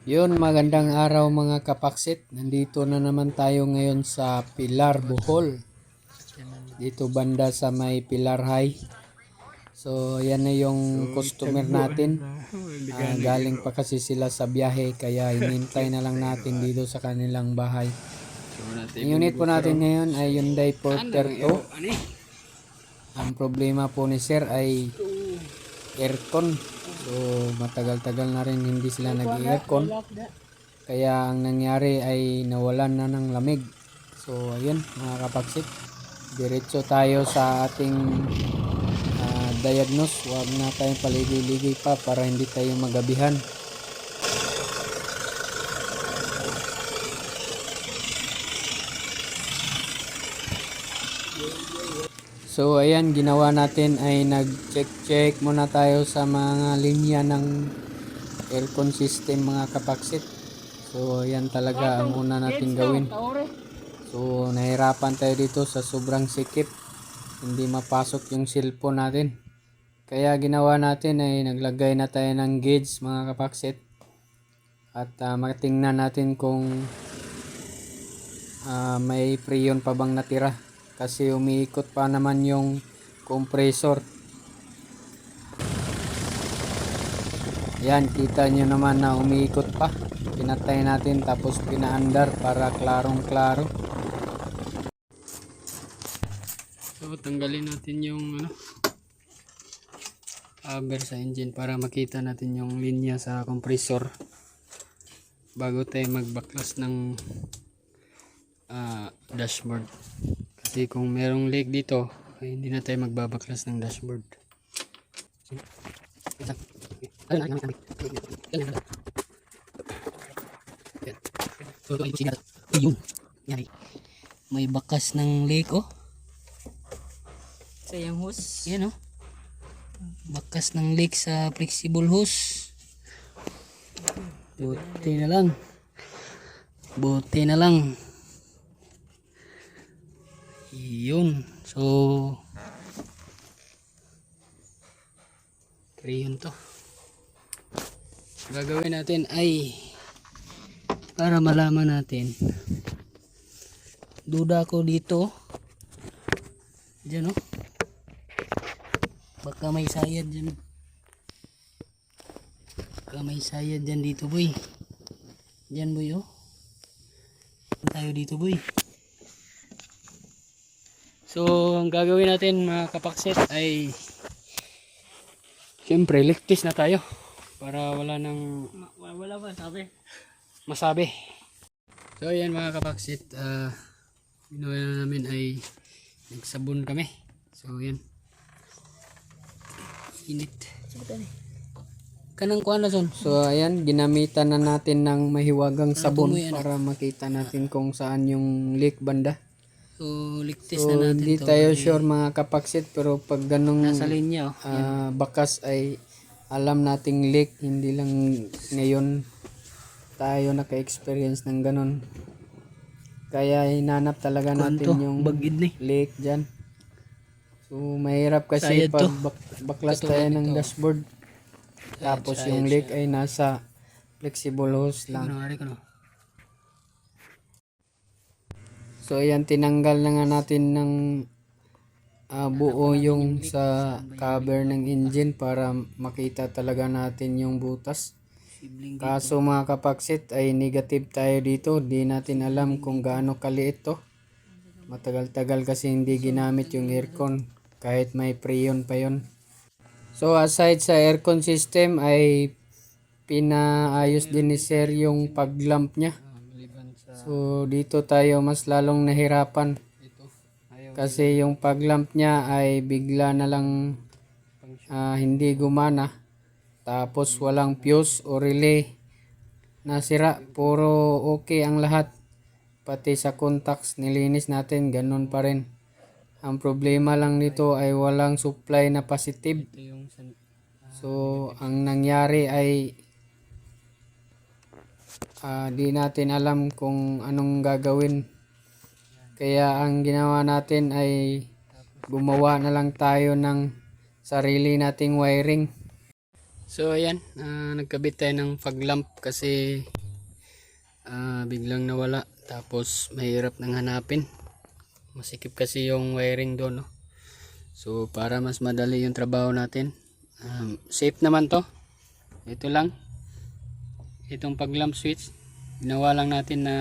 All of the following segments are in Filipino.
Yun, magandang araw mga kapaksit. Nandito na naman tayo ngayon sa Pilar, Bohol. Dito banda sa may Pilar High. So, yan na yung customer natin. Galing pa kasi sila sa biyahe kaya hinintay na lang natin dito sa kanilang bahay. Ang unit po natin ngayon ay Hyundai Porter 2. Ang problema po ni Sir ay aircon. So, matagal-tagal na rin hindi sila nag-aircon. Kaya ang nangyari ay nawalan na ng lamig. So ayun mga kapaksit, diretso tayo sa ating diagnose. Huwag na tayong paligoy-ligoy pa para hindi tayo magabihan. So ayan, ginawa natin ay nag-check muna tayo sa mga linya ng aircon system mga kapaksit. So ayan talaga ang una natin gawin. So nahirapan tayo dito sa sobrang sikip, hindi mapasok yung cellphone natin. Kaya ginawa natin ay naglagay na tayo ng gauge mga kapaksit. At matingnan natin kung may freon pa bang natira. Kasi umiikot pa naman yung compressor. Yan, kita nyo naman na umiikot pa. Pinatay natin tapos pinaandar para klarong klaro. So tanggalin natin yung cover sa engine para makita natin yung linya sa compressor bago tayo magbaklas ng dashboard. Kasi kung merong leak dito ay hindi na tayo magbabaklas ng dashboard. May bakas ng leak Sa yung hose. Yan bakas ng leak sa flexible hose. Buti na lang. Yun. So yun to. Gagawin natin ay para malaman natin. Duda ko dito. Diyan baka may sayad dyan. Dito boy. Diyan boy tayo dito boy. So ang gagawin natin mga kapaksit ay siyempre ligtis na tayo para wala nang masabi. So ayan mga kapaksit, ginawa na namin ay nagsabon kami. So yan, init kanang kuha na son. So ayan, ginamitan na natin ng mahiwagang sabon para makita natin kung saan yung leak banda. So ligtis na natin. Hindi tayo sure mga kapaksit, pero pag ganong nasa linya bakas ay alam nating leak. Hindi lang ngayon tayo naka-experience ng ganon. Kaya hinanap talaga natin yung leak dyan. So mahirap kasi pag baklas tayo ng dashboard tapos yung leak ay nasa flexible hose lang. So ayan, tinanggal na nga natin ng buo yung sa cover ng engine para makita talaga natin yung butas. Kaso mga kapaksit ay negative tayo dito. Di natin alam kung gaano kaliit to. Matagal-tagal kasi hindi ginamit yung aircon kahit may freon pa yon. So aside sa aircon system ay pinaayos din ni Sir yung pag-lamp niya. So dito tayo mas lalong nahirapan kasi yung pag-lamp niya ay bigla na lang hindi gumana, tapos walang fuse o relay nasira. Puro okay ang lahat, pati sa contacts nilinis natin, ganun pa rin. Ang problema lang nito ay walang supply na positive. So ang nangyari ay di natin alam kung anong gagawin. Kaya ang ginawa natin ay gumawa na lang tayo ng sarili nating wiring. So ayan, nagkabit tayo ng fog lamp kasi biglang nawala. Tapos mahirap nang hanapin. Masikip kasi yung wiring doon, no? So para mas madali yung trabaho natin. Safe naman to. Ito lang. Itong fog lamp switch. Ginawa lang natin na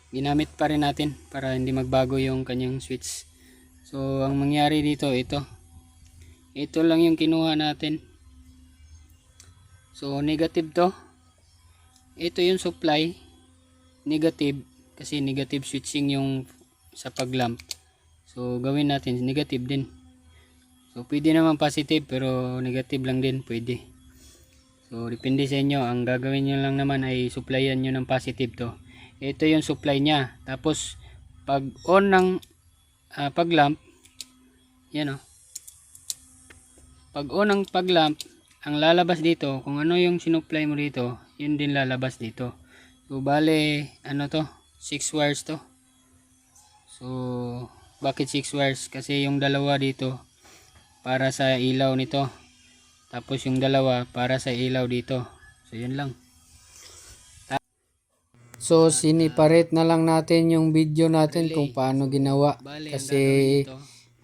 ginamit pa rin natin para hindi magbago yung kanyang switch. So ang mangyari dito, ito lang yung kinuha natin. So negative to. Ito yung supply, negative kasi negative switching yung sa fog lamp. So gawin natin negative din. So pwede naman positive pero negative lang din pwede. So depende sa inyo. Ang gagawin nyo lang naman ay supplyan nyo ng positive to. Ito yung supply nya. Tapos pag on ng fog lamp, yan o. Pag on ng fog lamp, ang lalabas dito, kung ano yung sinupply mo dito, yun din lalabas dito. So bale, ano to? 6 wires to. So bakit 6 wires? Kasi yung dalawa dito para sa ilaw nito. Tapos yung dalawa para sa ilaw dito. So yun lang. So siniparate na lang natin yung video natin kung paano ginawa. Kasi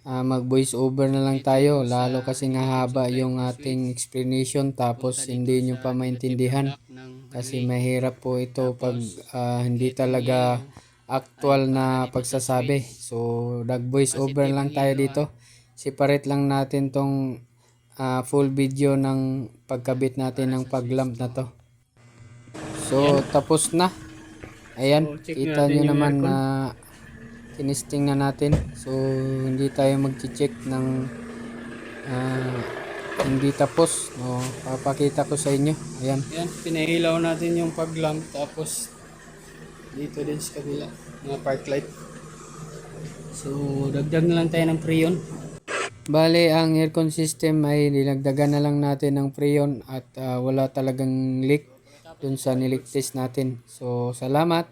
mag voice over na lang tayo. Lalo kasi nga haba yung ating explanation tapos hindi nyo pa maintindihan. Kasi mahirap po ito pag hindi talaga actual na pagsasabi. So nag voice over lang tayo dito. Separate lang natin tong full video ng pagkabit natin ng fog lamp na to. So tapos na. Ayan, kita nyo naman na tinisting na natin. So hindi tayo mag-check ng hindi tapos, no. Papakita ko sa inyo. Ayan, pinahilaw natin yung fog lamp. Tapos dito din sa kabila mga park light. So dagdag na lang tayo ng freon. Bale, ang aircon system ay nilagdagan na lang natin ng freon at wala talagang leak dun sa niligtas natin. So salamat.